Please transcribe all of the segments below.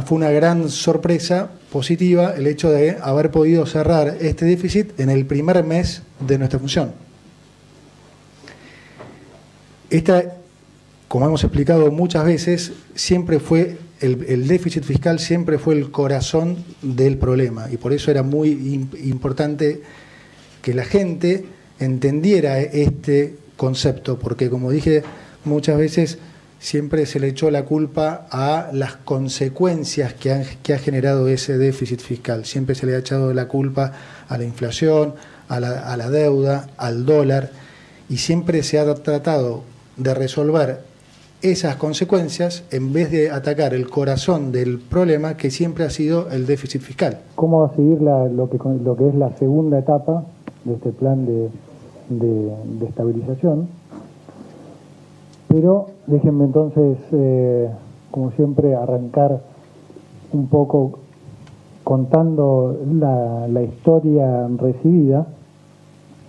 fue una gran sorpresa positiva el hecho de haber podido cerrar este déficit en el primer mes de nuestra función. Esta, como hemos explicado muchas veces, siempre fue el déficit fiscal siempre fue el corazón del problema, y por eso era muy importante que la gente entendiera este concepto, porque como dije muchas veces, siempre se le echó la culpa a las consecuencias que ha generado ese déficit fiscal. Siempre se le ha echado la culpa a la inflación, a la deuda, al dólar, y siempre se ha tratado de resolver esas consecuencias en vez de atacar el corazón del problema, que siempre ha sido el déficit fiscal. ¿Cómo va a seguir lo que es la segunda etapa de este plan de estabilización? Pero déjenme entonces, como siempre, arrancar un poco contando la historia recibida,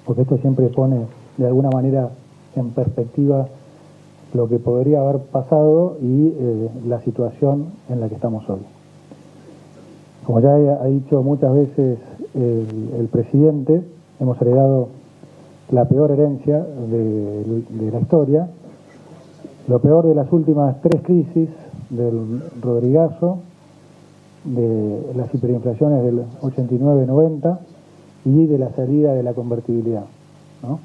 porque esto siempre pone de alguna manera en perspectiva lo que podría haber pasado y la situación en la que estamos hoy. Como ya ha dicho muchas veces el presidente, hemos heredado la peor herencia de la historia, lo peor de las últimas 3 crisis, del Rodrigazo, de las hiperinflaciones del 89-90 y de la salida de la convertibilidad, ¿no?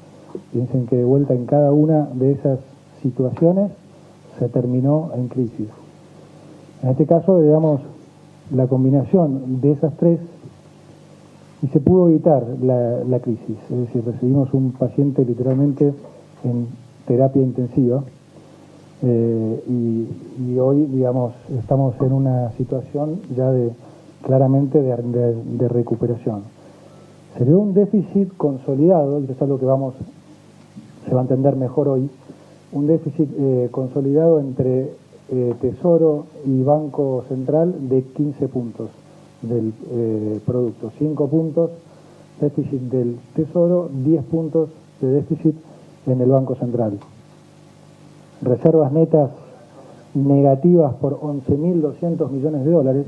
Piensen que de vuelta en cada una de esas situaciones se terminó en crisis. En este caso, digamos, la combinación de esas 3 y se pudo evitar la crisis, es decir, recibimos un paciente literalmente en terapia intensiva y hoy, digamos, estamos en una situación ya claramente de recuperación. Se dio un déficit consolidado, y eso es algo que se va a entender mejor hoy, un déficit consolidado entre Tesoro y Banco Central de 15 puntos del producto, 5 puntos déficit del Tesoro, 10 puntos de déficit en el Banco Central. Reservas netas negativas por 11.200 millones de dólares.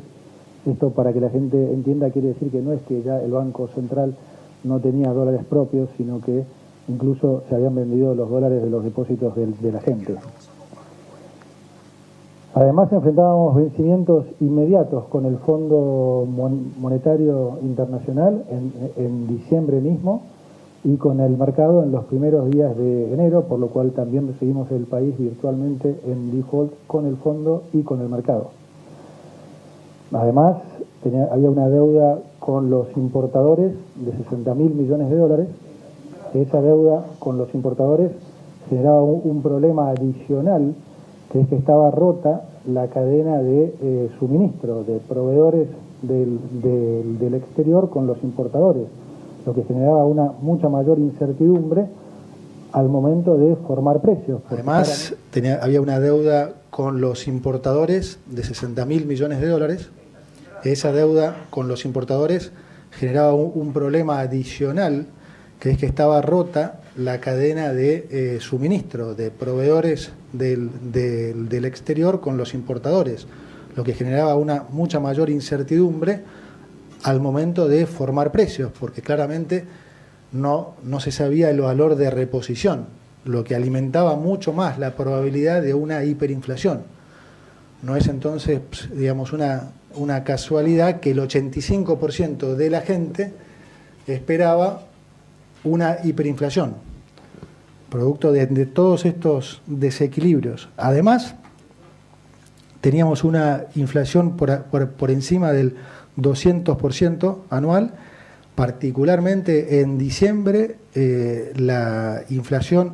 Esto, para que la gente entienda, quiere decir que no es que ya el Banco Central no tenía dólares propios, sino que incluso se habían vendido los dólares de los depósitos de la gente. Además, enfrentábamos vencimientos inmediatos con el Fondo Monetario Internacional en diciembre mismo y con el mercado en los primeros días de enero, por lo cual también recibimos el país virtualmente en default con el fondo y con el mercado. Además, había una deuda con los importadores de 60.000 millones de dólares. Esa deuda con los importadores generaba un problema adicional, que es que estaba rota la cadena de suministro de proveedores del exterior con los importadores, lo que generaba una mucha mayor incertidumbre al momento de formar precios. Además, había una deuda con los importadores de 60.000 millones de dólares. Esa deuda con los importadores generaba un problema adicional, que es que estaba rota la cadena de suministro de proveedores del exterior con los importadores, lo que generaba una mucha mayor incertidumbre al momento de formar precios, porque claramente no se sabía el valor de reposición, lo que alimentaba mucho más la probabilidad de una hiperinflación. No es entonces, digamos, una casualidad que el 85% de la gente esperaba una hiperinflación, producto de todos estos desequilibrios. Además, teníamos una inflación por encima del 200% anual, particularmente en diciembre. La inflación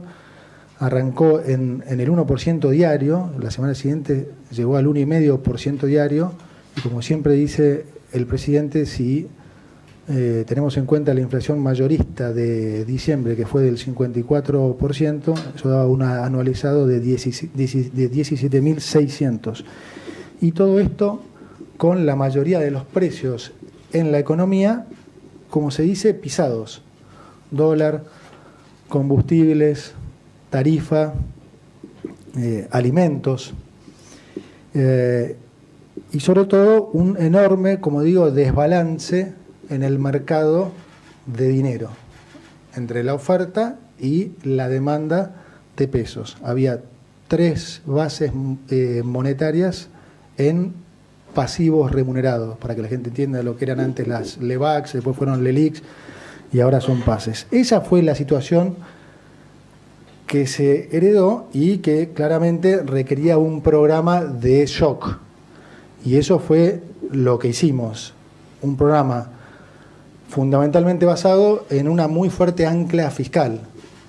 arrancó en el 1% diario, la semana siguiente llegó al 1,5% diario, y como siempre dice el presidente, si tenemos en cuenta la inflación mayorista de diciembre, que fue del 54%, eso daba un anualizado de 17.600. Y todo esto con la mayoría de los precios en la economía, como se dice, pisados. Dólar, combustibles, tarifa, alimentos. y sobre todo un enorme, como digo, desbalance en el mercado de dinero, entre la oferta y la demanda de pesos. Había 3 bases monetarias en pasivos remunerados, para que la gente entienda lo que eran antes las LEVAX, después fueron LELIX y ahora son pases. Esa fue la situación que se heredó y que claramente requería un programa de shock. Y eso fue lo que hicimos, un programa fundamentalmente basado en una muy fuerte ancla fiscal,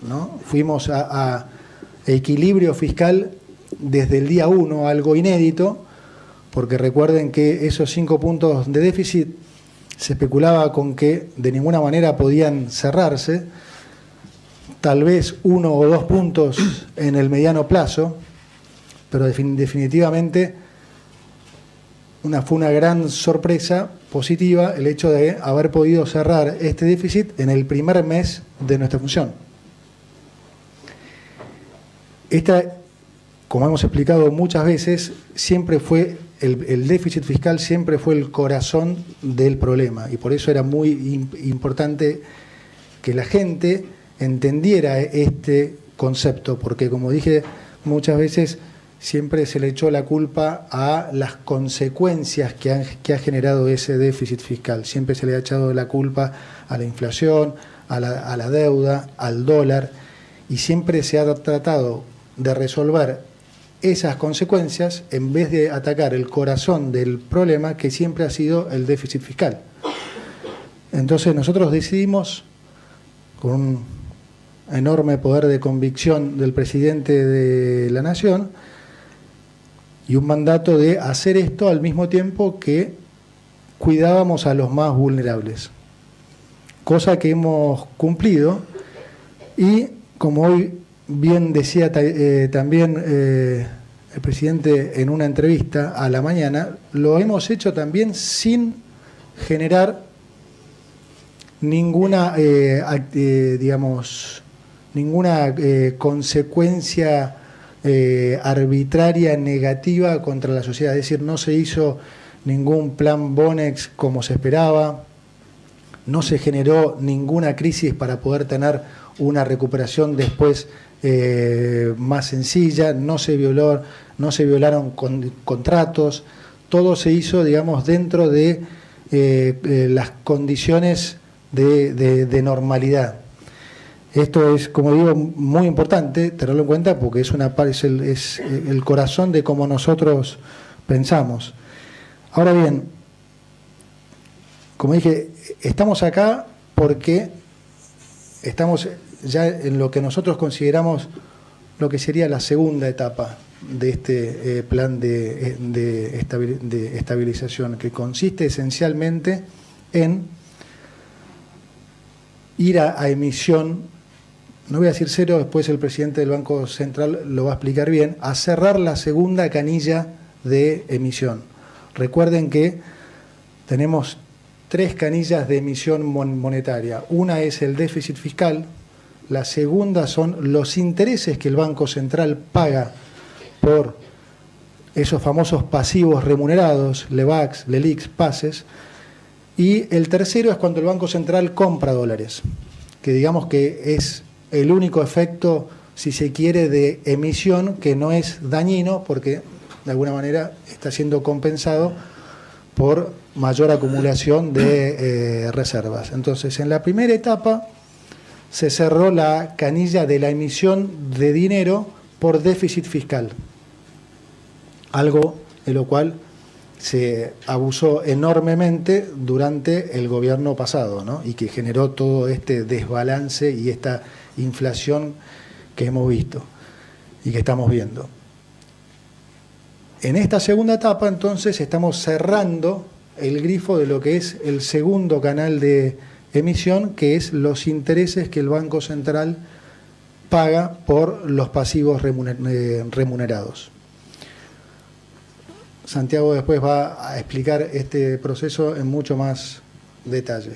¿no? Fuimos a equilibrio fiscal desde el día 1, algo inédito, porque recuerden que esos 5 puntos de déficit se especulaba con que de ninguna manera podían cerrarse, tal vez 1 o 2 puntos en el mediano plazo, pero definitivamente fue una gran sorpresa positiva el hecho de haber podido cerrar este déficit en el primer mes de nuestra función. Esta, como hemos explicado muchas veces, siempre fue el déficit fiscal siempre fue el corazón del problema, y por eso era muy importante que la gente entendiera este concepto, porque como dije muchas veces, siempre se le echó la culpa a las consecuencias que ha generado ese déficit fiscal. Siempre se le ha echado la culpa a la inflación, a la deuda, al dólar, y siempre se ha tratado de resolver esas consecuencias en vez de atacar el corazón del problema, que siempre ha sido el déficit fiscal. Entonces nosotros decidimos, con un enorme poder de convicción del presidente de la Nación y un mandato de hacer esto al mismo tiempo que cuidábamos a los más vulnerables, cosa que hemos cumplido. Y como hoy bien decía también el presidente en una entrevista a la mañana, lo hemos hecho también sin generar ninguna, ninguna consecuencia arbitraria negativa contra la sociedad. Es decir, no se hizo ningún plan Bonex como se esperaba, no se generó ninguna crisis para poder tener una recuperación después más sencilla, no se violaron contratos, todo se hizo, digamos, dentro de las condiciones de normalidad. Esto es, como digo, muy importante tenerlo en cuenta porque es el corazón de cómo nosotros pensamos. Ahora bien, como dije, estamos acá porque estamos ya en lo que nosotros consideramos lo que sería la segunda etapa de este plan de estabilización, que consiste esencialmente en ir a emisión, no voy a decir cero, después el presidente del Banco Central lo va a explicar bien, a cerrar la segunda canilla de emisión. Recuerden que tenemos 3 canillas de emisión monetaria. Una es el déficit fiscal, la segunda son los intereses que el Banco Central paga por esos famosos pasivos remunerados, LEVAX, LELIX, pases, y el tercero es cuando el Banco Central compra dólares, que digamos que es el único efecto, si se quiere, de emisión que no es dañino porque de alguna manera está siendo compensado por mayor acumulación de reservas. Entonces, en la primera etapa se cerró la canilla de la emisión de dinero por déficit fiscal, algo de lo cual se abusó enormemente durante el gobierno pasado, ¿no? Y que generó todo este desbalance y esta inflación que hemos visto y que estamos viendo. En esta segunda etapa, entonces, estamos cerrando el grifo de lo que es el segundo canal de emisión, que es los intereses que el Banco Central paga por los pasivos remunerados. Santiago después va a explicar este proceso en mucho más detalle.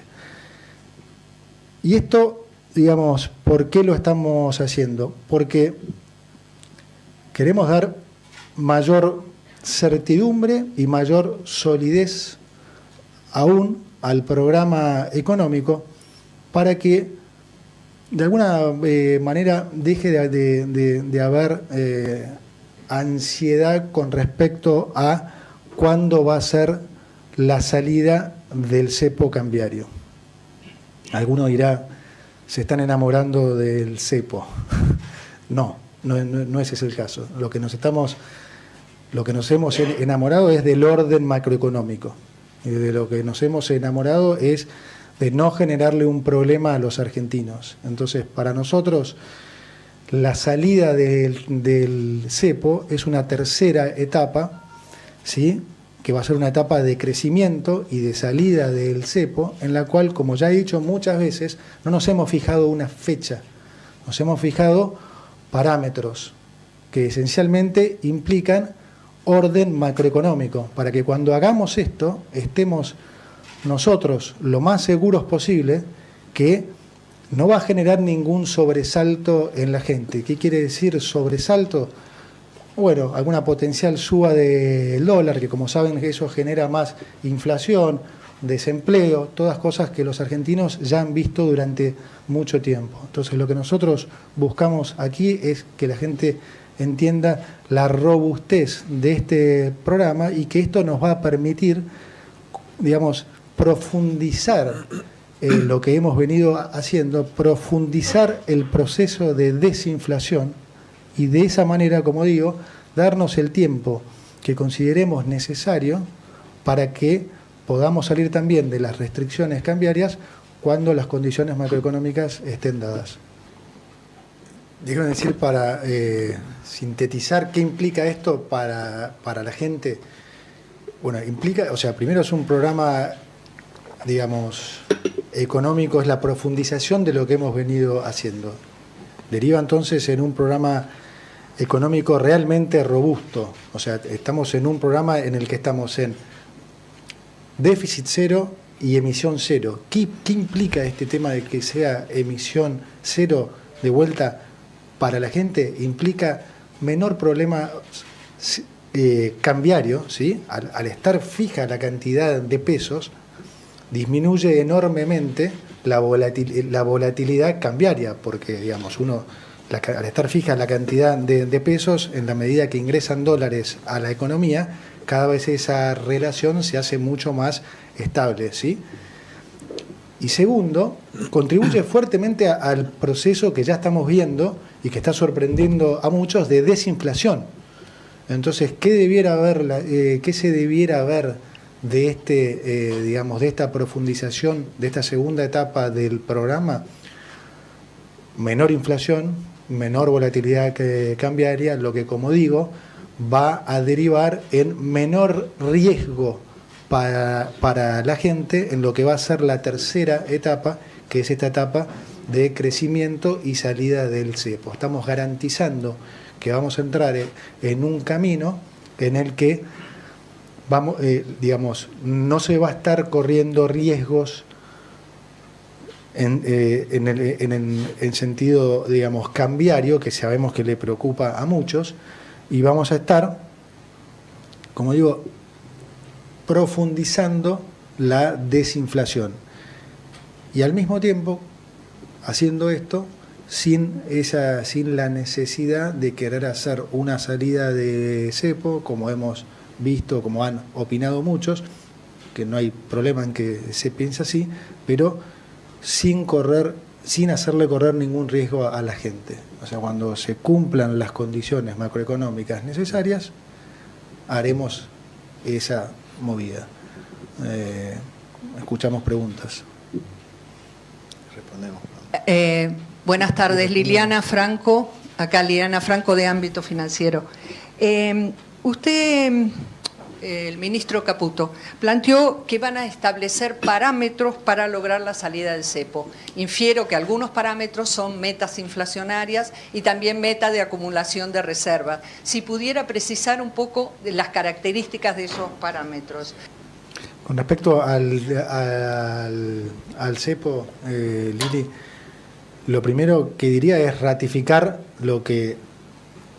Y esto, digamos, ¿por qué lo estamos haciendo? Porque queremos dar mayor certidumbre y mayor solidez aún al programa económico para que de alguna manera deje de haber ansiedad con respecto a cuándo va a ser la salida del cepo cambiario. Alguno dirá, se están enamorando del cepo. No ese es el caso. Lo que nos hemos enamorado es del orden macroeconómico. Y de lo que nos hemos enamorado es de no generarle un problema a los argentinos. Entonces, para nosotros, la salida del cepo es una tercera etapa, ¿sí?, que va a ser una etapa de crecimiento y de salida del cepo, en la cual, como ya he dicho muchas veces, no nos hemos fijado una fecha, nos hemos fijado parámetros que esencialmente implican orden macroeconómico, para que cuando hagamos esto estemos nosotros lo más seguros posible que no va a generar ningún sobresalto en la gente. ¿Qué quiere decir sobresalto? Bueno, alguna potencial suba del dólar, que como saben eso genera más inflación, desempleo, todas cosas que los argentinos ya han visto durante mucho tiempo. Entonces lo que nosotros buscamos aquí es que la gente entienda la robustez de este programa y que esto nos va a permitir, digamos, profundizar lo que hemos venido haciendo, profundizar el proceso de desinflación y de esa manera, como digo, darnos el tiempo que consideremos necesario para que podamos salir también de las restricciones cambiarias cuando las condiciones macroeconómicas estén dadas. Déjame decir, para sintetizar qué implica esto para la gente. Bueno, implica, o sea, primero es un programa, digamos, económico, es la profundización de lo que hemos venido haciendo. Deriva entonces en un programa económico realmente robusto. O sea, estamos en un programa en el que estamos en déficit cero y emisión cero. ¿Qué implica este tema de que sea emisión cero de vuelta para la gente? Implica menor problema cambiario, ¿sí? Al estar fija la cantidad de pesos, disminuye enormemente la volatilidad cambiaria, porque, digamos, al estar fija la cantidad de pesos, en la medida que ingresan dólares a la economía, cada vez esa relación se hace mucho más estable, ¿sí? Y segundo, contribuye fuertemente al proceso que ya estamos viendo y que está sorprendiendo a muchos de desinflación. Entonces, ¿qué se debiera ver de digamos, de esta profundización, de esta segunda etapa del programa? Menor inflación, menor volatilidad cambiaria, lo que, como digo, va a derivar en menor riesgo para la gente en lo que va a ser la tercera etapa, que es esta etapa de crecimiento y salida del cepo. Estamos garantizando que vamos a entrar en un camino en el que vamos, digamos, no se va a estar corriendo riesgos en sentido, digamos, cambiario, que sabemos que le preocupa a muchos, y vamos a estar, como digo, profundizando la desinflación. Y al mismo tiempo, haciendo esto, sin la necesidad de querer hacer una salida de cepo, como hemos visto, como han opinado muchos, que no hay problema en que se piense así, pero sin hacerle correr ningún riesgo a la gente. O sea, cuando se cumplan las condiciones macroeconómicas necesarias, haremos esa movida. Escuchamos preguntas. Respondemos. Buenas tardes, Liliana Franco, acá Liliana Franco de Ámbito Financiero. Usted, el ministro Caputo, planteó que van a establecer parámetros para lograr la salida del cepo. Infiero que algunos parámetros son metas inflacionarias y también meta de acumulación de reservas. Si pudiera precisar un poco de las características de esos parámetros. Con respecto al cepo, Lili, lo primero que diría es ratificar lo que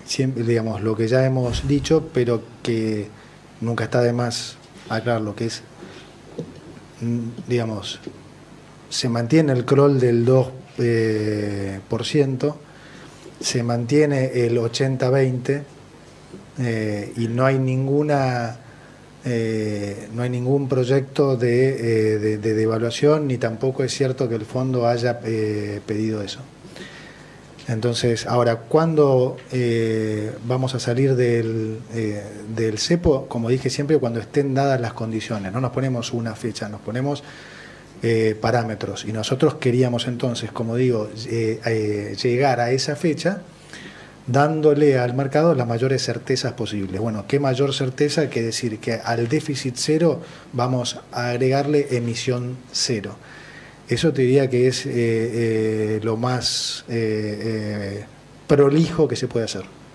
siempre, digamos, lo que ya hemos dicho, pero que nunca está de más aclarar lo que es, digamos, se mantiene el crawl del 2%, se mantiene el 80-20 y no hay ninguna no hay ningún proyecto de devaluación, ni tampoco es cierto que el fondo haya pedido eso. Entonces, ahora, ¿cuándo vamos a salir del cepo? Como dije siempre, cuando estén dadas las condiciones. No nos ponemos una fecha, nos ponemos parámetros. Y nosotros queríamos entonces, como digo, llegar a esa fecha dándole al mercado las mayores certezas posibles. Bueno, ¿qué mayor certeza que decir que al déficit cero vamos a agregarle emisión cero? Eso te diría que es lo más prolijo que se puede hacer.